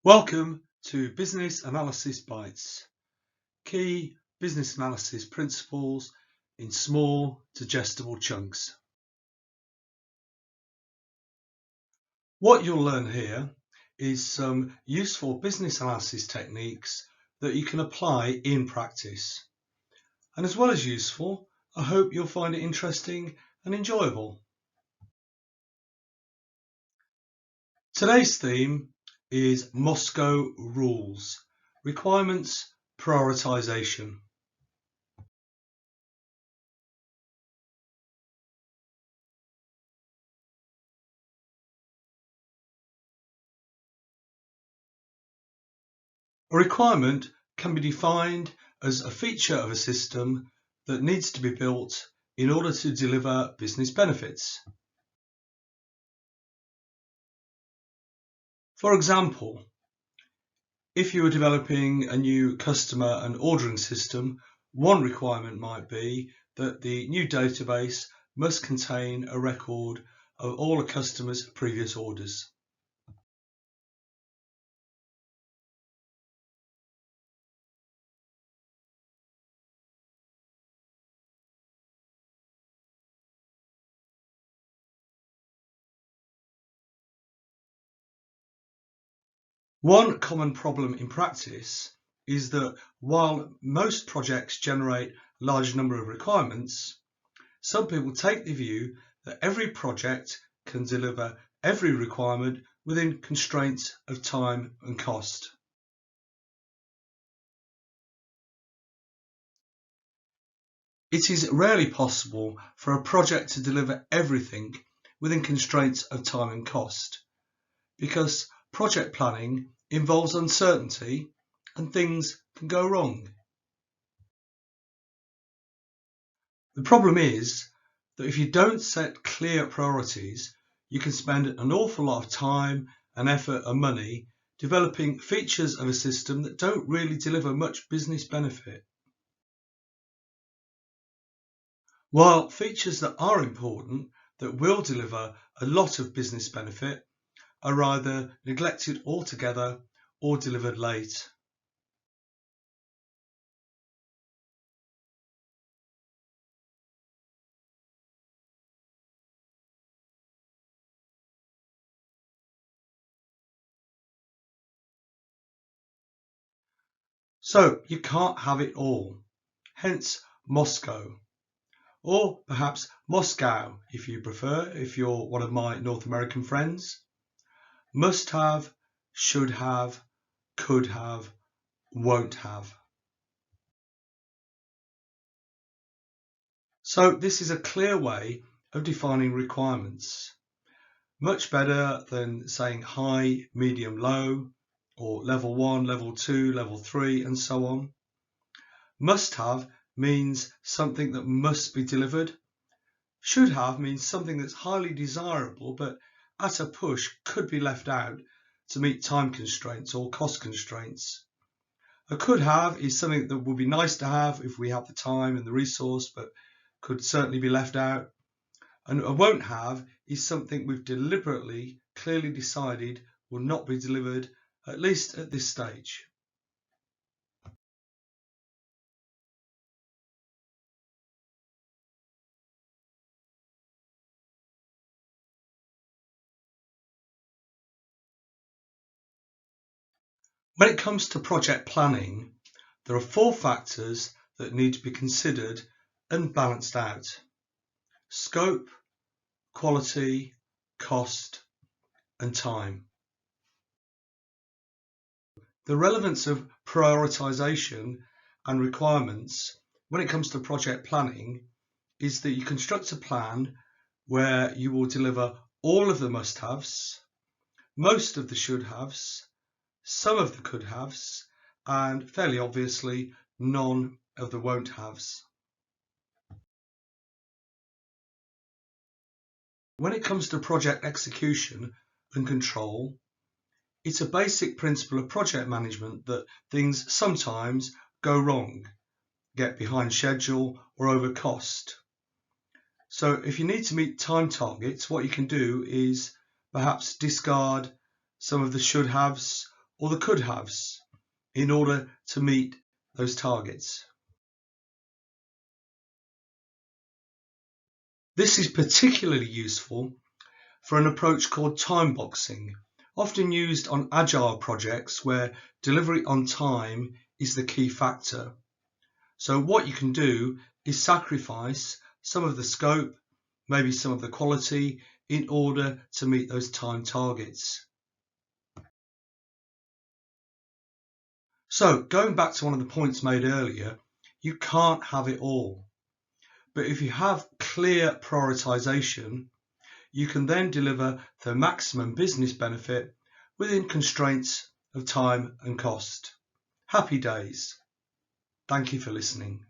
Welcome to Business Analysis Bytes, key business analysis principles in small, digestible chunks. What you'll learn here is some useful business analysis techniques that you can apply in practice. And as well as useful, I hope you'll find it interesting and enjoyable. Today's theme is MoSCoW rules, Requirements, Prioritisation. A requirement can be defined as a feature of a system that needs to be built in order to deliver business benefits. For example, if you were developing a new customer and ordering system, one requirement might be that the new database must contain a record of all a customer's previous orders. One common problem in practice is that while most projects generate a large number of requirements, some people take the view that every project can deliver every requirement within constraints of time and cost. It is rarely possible for a project to deliver everything within constraints of time and cost, because project planning involves uncertainty and things can go wrong. The problem is that if you don't set clear priorities, you can spend an awful lot of time and effort and money developing features of a system that don't really deliver much business benefit. While features that are important, that will deliver a lot of business benefit, are either neglected altogether or delivered late. So you can't have it all, hence MoSCoW, or perhaps MoSCoW if you prefer, if you're one of my North American friends. Must have, should have, could have, won't have. So this is a clear way of defining requirements. Much better than saying high, medium, low, or level 1, level 2, level 3, and so on. Must have means something that must be delivered. Should have means something that's highly desirable, but at a push could be left out to meet time constraints or cost constraints. A could have is something that would be nice to have if we have the time and the resource, but could certainly be left out. And a won't have is something we've deliberately, clearly decided will not be delivered, at least at this stage. When it comes to project planning, there are 4 factors that need to be considered and balanced out: scope, quality, cost, and time. The relevance of prioritization and requirements when it comes to project planning is that you construct a plan where you will deliver all of the must-haves, most of the should-haves, some of the could-haves, and fairly obviously none of the won't-haves. When it comes to project execution and control, it's a basic principle of project management that things sometimes go wrong, get behind schedule or over cost. So if you need to meet time targets, what you can do is perhaps discard some of the should-haves or the could-haves in order to meet those targets. This is particularly useful for an approach called time boxing, often used on agile projects where delivery on time is the key factor. So what you can do is sacrifice some of the scope, maybe some of the quality, in order to meet those time targets. So going back to one of the points made earlier, you can't have it all. But if you have clear prioritization, you can then deliver the maximum business benefit within constraints of time and cost. Happy days. Thank you for listening.